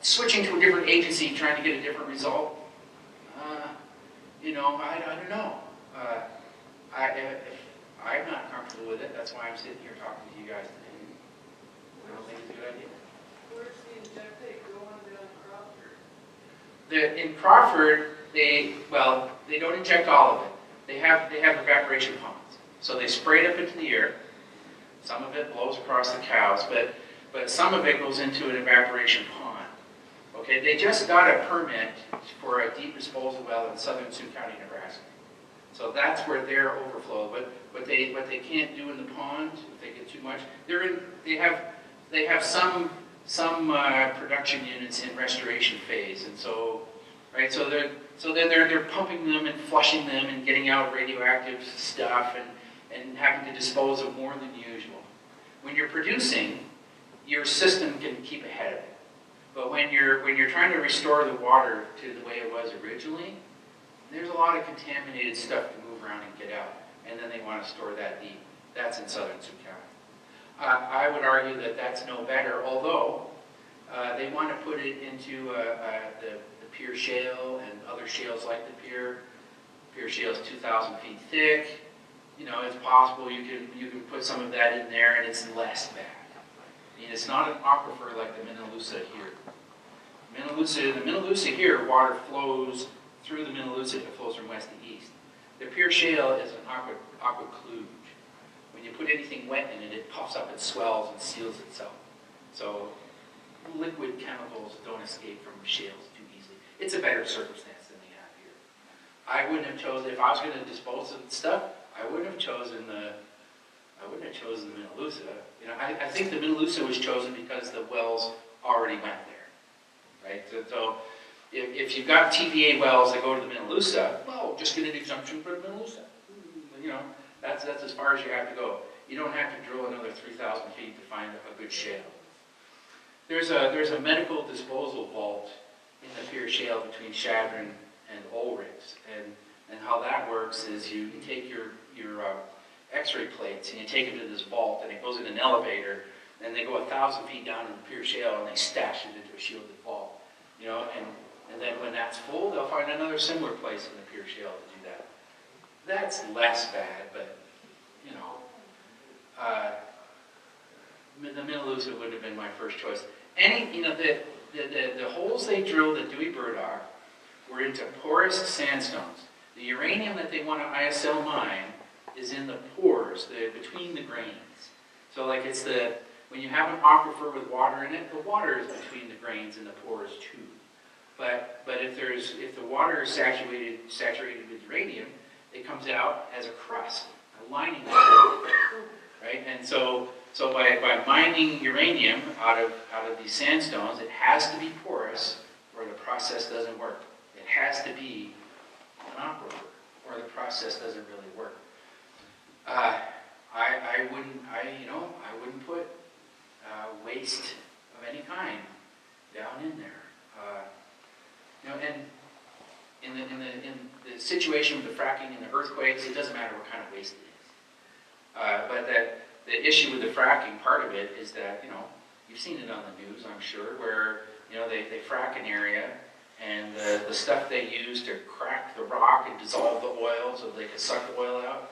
switching to a different agency, trying to get a different result, you know, I don't know. I'm not comfortable with it. That's why I'm sitting here talking to you guys today. I don't think it's a good idea. Where's the injectate going down Crawford? In Crawford, they don't inject all of it. They have evaporation ponds. So they spray it up into the air. Some of it blows across the cows, but some of it goes into an evaporation pond. Okay, they just got a permit for a deep disposal well in southern Sioux County, Nebraska. So that's where their overflow. But what they can't do in the pond, if they get too much, they have some production units in restoration phase, and so right, so then they're pumping them and flushing them and getting out radioactive stuff and having to dispose of more than usual. When you're producing, your system can keep ahead of it. But when you're trying to restore the water to the way it was originally, there's a lot of contaminated stuff to move around and get out, and then they want to store that deep. That's in southern Sioux County. I would argue that that's no better, although they want to put it into the Pierre Shale and other shales like the Pierre. Pierre Shale is 2,000 feet thick. You know, it's possible you can put some of that in there, and it's less bad. I mean, it's not an aquifer like the Minnelusa here. The Minnelusa here, water flows through the Minnelusa. It flows from west to east. The Pierre Shale is an aquicluge. When you put anything wet in it, it puffs up, it swells, and seals itself. So liquid chemicals don't escape from shales too easily. It's a better circumstance than we have here. I wouldn't have chosen, if I was going to dispose of stuff, I wouldn't have chosen the Minnelusa. You know, I think the Minnelusa was chosen because the wells already went there, right? So if you've got TVA wells that go to the Minnelusa, well, just get an exemption for the Minnelusa. You know, that's as far as you have to go. You don't have to drill another 3,000 feet to find a good shale. There's a medical disposal vault in the Pierre Shale between Chadron and Ulrichs, and how that works is you take your X-ray plates and you take them to this vault, and it goes in an elevator, and they go 1,000 feet down in the Pierre Shale, and they stash it into a shielded vault. You know, and then when that's full, they'll find another similar place in the Pierre Shale to do that. That's less bad, but you know, the Minnelusa would have been my first choice. The holes they drilled at Dewey Burdock were into porous sandstones. The uranium that they want to ISL mine is in the pores, between the grains. So like when you have an aquifer with water in it, the water is between the grains and the pores too. But if the water is saturated with uranium, it comes out as a crust, a lining, right? And so by mining uranium out of these sandstones, it has to be porous, or the process doesn't work. It has to be an aquifer, or the process doesn't really work. I wouldn't put waste of any kind down in there. You know, and in the situation with the fracking and the earthquakes, it doesn't matter what kind of waste it is. But the issue with the fracking, part of it is that, you know, you've seen it on the news, I'm sure, where, you know, they frack an area, and the stuff they use to crack the rock and dissolve the oil so they can suck the oil out,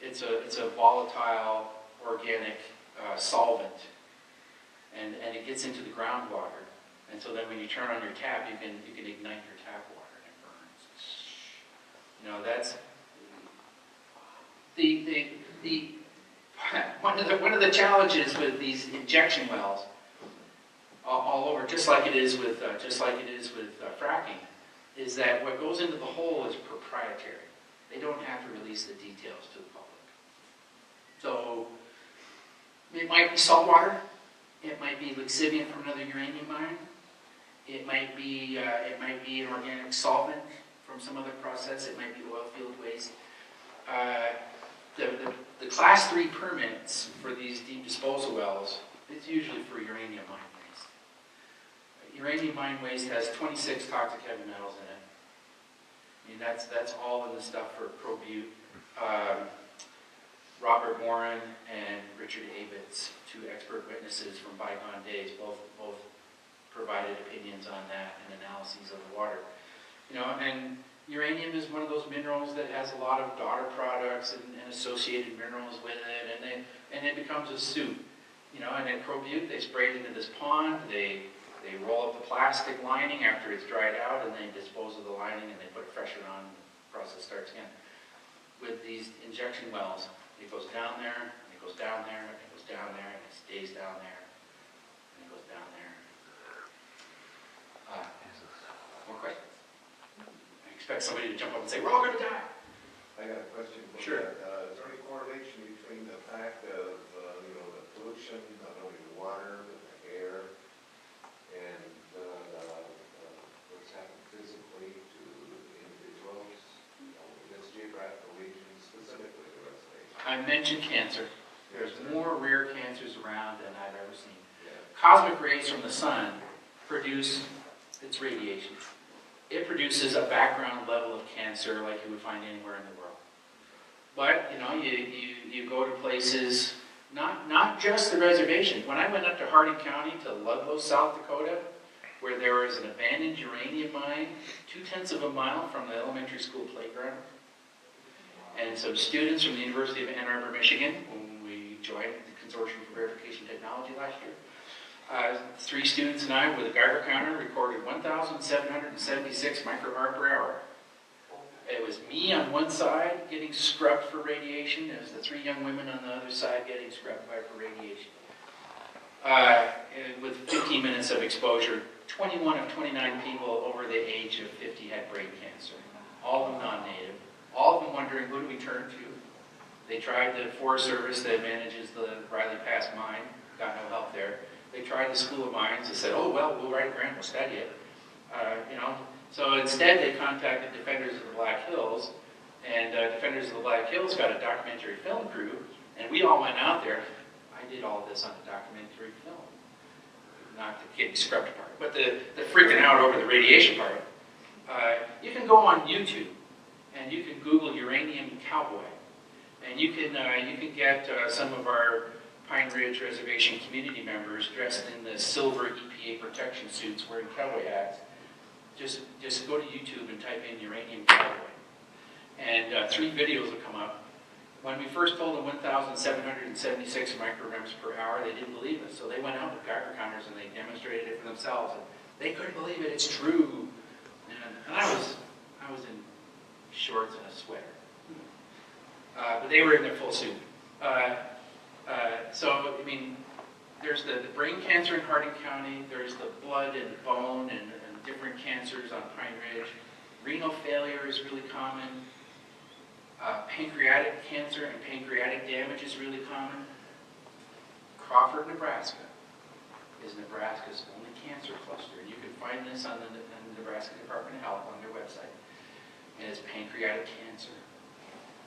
it's a volatile organic solvent, and it gets into the groundwater. And so then when you turn on your tap, you can ignite your tap water and it burns. You know, that's one of the challenges with these injection wells all over, just like it is with fracking, is that what goes into the hole is proprietary. They don't have to release the details to the public. So it might be salt water. It might be lixiviant from another uranium mine. It might be an organic solvent from some other process. It might be oil field waste. The class 3 permits for these deep disposal wells, it's usually for uranium mine waste. Uranium mine waste has 26 toxic heavy metals in it. I mean, that's all in the stuff for Pro-Butte. Robert Warren and Richard Abitz, two expert witnesses from bygone days, both provided opinions on that and analyses of the water. You know, and uranium is one of those minerals that has a lot of daughter products and associated minerals with it, and it becomes a soup. You know, and at Crowbutte, they spray it into this pond, they roll up the plastic lining after it's dried out, and they dispose of the lining, and they put pressure on, and the process starts again. With these injection wells, it goes down there, and it goes down there, and it goes down there, and it stays down there, and it goes down there. More questions? I expect somebody to jump up and say, we're all going to die. I got a question for Sure. you. Is there any correlation between the fact of, the pollution, not only the water, but the air, and what's happened physically to individuals, in this geographical region, specifically the reservation? I mentioned cancer. There's more rare cancers around than I've ever seen. Yeah. Cosmic rays from the sun produce its radiation. It produces a background level of cancer like you would find anywhere in the world. But, you know, you go to places, not just the reservation. When I went up to Hardin County to Ludlow, South Dakota, where there was an abandoned uranium mine 2/10 of a mile from the elementary school playground, and some students from the University of Ann Arbor, Michigan, when we joined the Consortium for Verification Technology last year, 3 students and I with a Geiger counter recorded 1,776 microbarr per hour. It was me on one side getting scrubbed for radiation. It was the 3 young women on the other side getting scrubbed for radiation. With 15 minutes of exposure, 21 of 29 people over the age of 50 had brain cancer. All of them non-native. All of them wondering, who do we turn to? They tried the Forest Service that manages the Riley Pass mine. Got no help there. They tried the School of Mines. They said, oh, well, we'll write a grant, we'll study it. You know, so instead they contacted Defenders of the Black Hills, and Defenders of the Black Hills got a documentary film crew, and we all went out there. I did all this on the documentary film, not the getting scrubbed part, but the freaking out over the radiation part. You can go on YouTube, and you can Google uranium cowboy, and you can get some of our Pine Ridge Reservation community members dressed in the silver EPA protection suits wearing cowboy hats. Just go to YouTube and type in uranium cowboy. And 3 videos will come up. When we first told them 1,776 micrograms per hour, they didn't believe us. So they went out with Geiger counters and they demonstrated it for themselves. And they couldn't believe it, it's true. And I was in shorts and a sweater. But they were in their full suit. So, I mean, there's the brain cancer in Hardin County, there's the blood and bone and different cancers on Pine Ridge. Renal failure is really common. Pancreatic cancer and pancreatic damage is really common. Crawford, Nebraska is Nebraska's only cancer cluster. And you can find this on the Nebraska Department of Health on their website. And it's pancreatic cancer.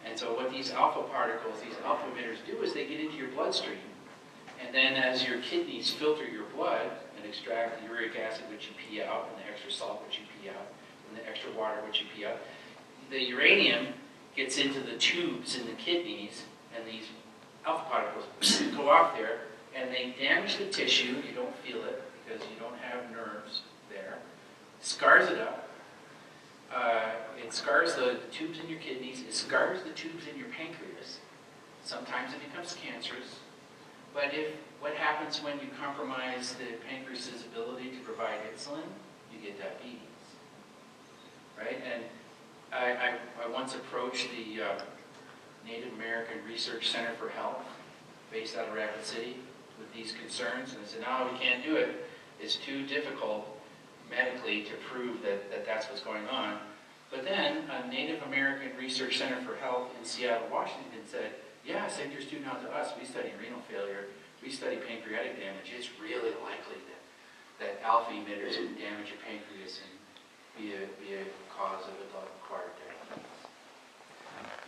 And so what these alpha particles, these alpha emitters do is they get into your bloodstream. And then as your kidneys filter your blood and extract the uric acid which you pee out, and the extra salt which you pee out, and the extra water which you pee out, the uranium gets into the tubes in the kidneys, and these alpha particles go off there, and they damage the tissue. You don't feel it because you don't have nerves there. Scars it up. It scars the tubes in your kidneys. It scars the tubes in your pancreas. Sometimes it becomes cancerous. But what happens when you compromise the pancreas's ability to provide insulin? You get diabetes, right? And I once approached the Native American Research Center for Health, based out of Rapid City, with these concerns, and I said, no, we can't do it. It's too difficult medically to prove that that's what's going on. But then a Native American Research Center for Health in Seattle, Washington said, yeah, send your student out to us. We study renal failure. We study pancreatic damage. It's really likely that alpha emitters can damage your pancreas and be a cause of adult-acquired diabetes.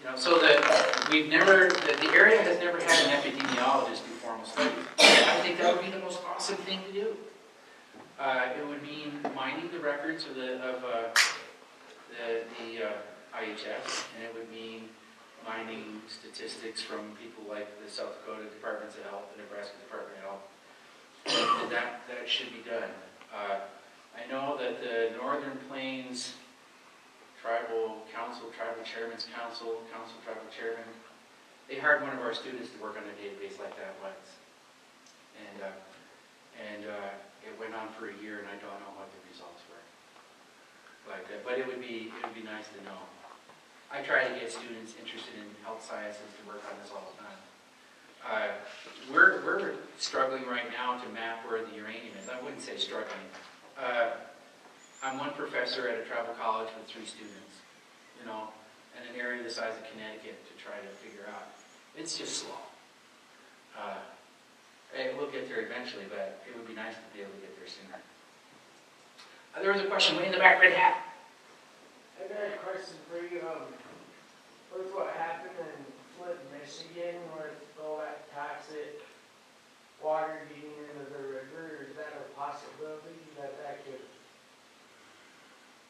You know, so the area has never had an epidemiologist do formal studies. I think that would be the most awesome thing to do. It would mean mining the records of the IHS, and it would mean mining statistics from people like the South Dakota Departments of Health, the Nebraska Department of Health, and that should be done. I know that the Northern Plains Tribal Council, Tribal Chairman's Council, Tribal Chairman, they hired one of our students to work on a database like that once. And it went on for a year, and I don't know what the results were. But it would be nice to know. I try to get students interested in health sciences to work on this all the time. We're struggling right now to map where the uranium is. I wouldn't say struggling. I'm one professor at a tribal college with 3 students, you know, in an area the size of Connecticut to try to figure out. It's just slow. We'll get there eventually, but it would be nice to be able to get there sooner. There was a question way in the back, red hat. I got a question for you. With what happened in Flint, Michigan, with all that toxic water getting into the river, is that a possibility that could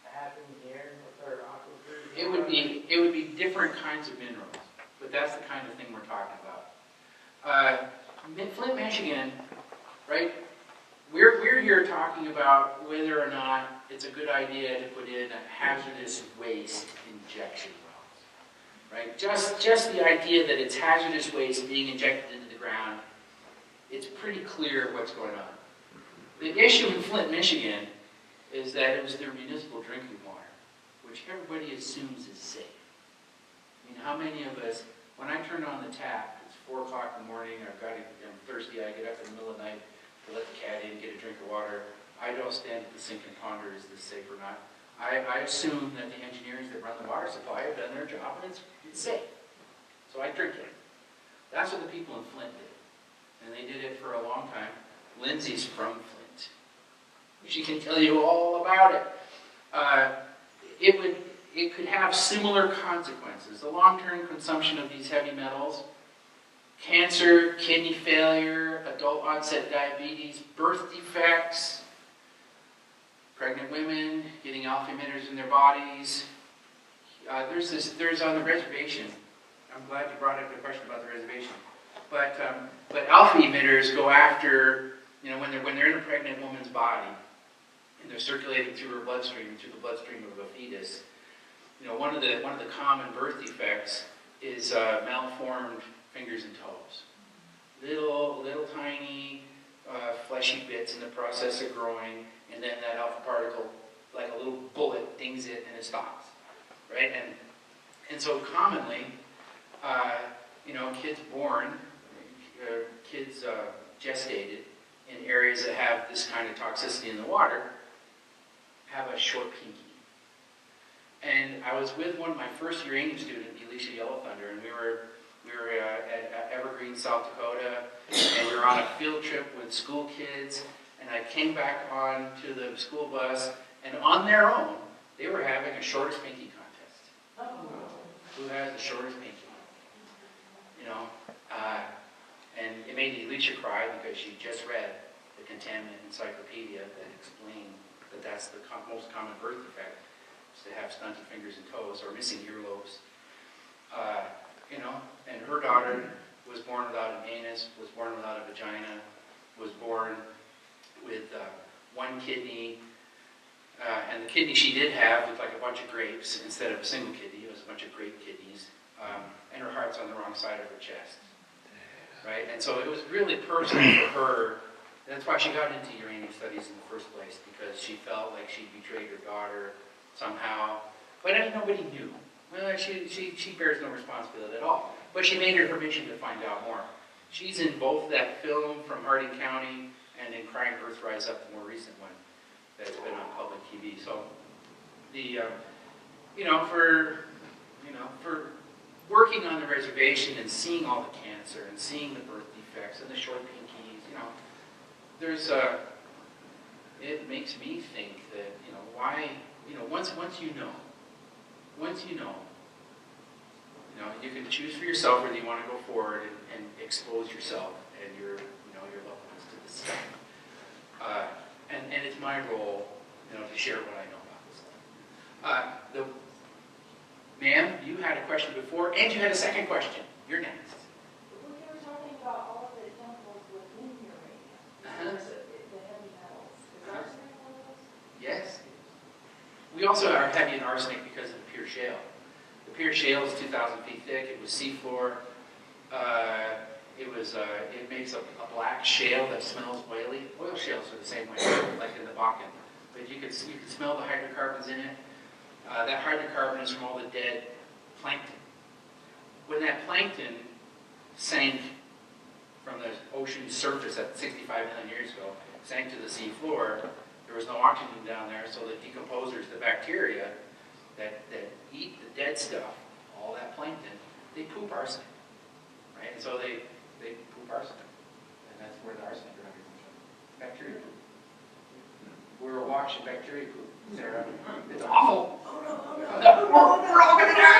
happen here with our aquifers? It would be different kinds of minerals, but that's the kind of thing we're talking about. Flint, Michigan, right? We're here talking about whether or not it's a good idea to put in a hazardous waste injection wells, right? Just the idea that it's hazardous waste being injected into the ground, it's pretty clear what's going on. The issue in Flint, Michigan is that it was their municipal drinking water, which everybody assumes is safe. I mean, how many of us, when I turn on the tap, it's 4 o'clock in the morning, I'm thirsty, I get up in the middle of the night to let the cat in, get a drink of water. I don't stand at the sink and ponder, is this safe or not? I assume that the engineers that run the water supply have done their job and it's safe. So I drink it. That's what the people in Flint did. And they did it for a long time. Lindsay's from Flint. She can tell you all about it. It could have similar consequences. The long-term consumption of these heavy metals, cancer, kidney failure, adult onset diabetes, birth defects, pregnant women getting alpha emitters in their bodies. There's on the reservation. I'm glad you brought up the question about the reservation. But alpha emitters go after, you know, when they're in a pregnant woman's body and they're circulating through her bloodstream, through the bloodstream of a fetus. You know, one of the common birth defects is malformed fingers and toes. Little tiny fleshy bits in the process of growing, and then that alpha particle, like a little bullet, dings it and it stops, right? And so commonly, you know, kids born, kids gestated in areas that have this kind of toxicity in the water have a short pinky. And I was with one of my first uranium students, Elisha Yellow Thunder, and we were at Evergreen, South Dakota, and we were on a field trip with school kids, and I came back on to the school bus, and on their own, they were having a shortest pinky contest. Who has the shortest pinky? You know, and it made Elisha cry because she just read the contaminant encyclopedia that explained that that's the most common birth defect, is to have stunted fingers and toes or missing earlobes. You know, and her daughter was born without an anus, was born without a vagina, was born with 1 kidney, and the kidney she did have looked like a bunch of grapes instead of a single kidney. It was a bunch of grape kidneys, and her heart's on the wrong side of her chest, right? And so it was really personal for her. That's why she got into uranium studies in the first place, because she felt like she'd betrayed her daughter somehow, but nobody knew. Well, she bears no responsibility at all. But she made it her mission to find out more. She's in both that film from Harding County and in Crying Earth Rise Up, the more recent one that's been on public TV. So the for working on the reservation and seeing all the cancer and seeing the birth defects and the short pinkies, you know, there's it makes me think that, you know, why, you know, once you know, you can choose for yourself whether you want to go forward and expose yourself and your loved ones to this stuff. And it's my role, you know, to share what I know about this stuff. Ma'am, you had a question before, and you had a second question. You're next. When you were talking about all of the chemicals within uranium, the heavy metals, is arsenic also are heavy in arsenic because of the pure shale. The pure shale is 2,000 feet thick. It was seafloor. It makes a black shale that smells oily. Oil shales are the same way, like in the Bakken. But you can smell the hydrocarbons in it. That hydrocarbon is from all the dead plankton. When that plankton sank from the ocean surface at 65 million years ago, sank to the sea floor, there was no oxygen down there, so the decomposers, the bacteria that eat the dead stuff, all that plankton, they poop arsenic, right? And so they poop arsenic, and that's where the arsenic comes from. Bacteria poop. We were watching bacteria poop, Sarah. It's awful. We're all gonna die.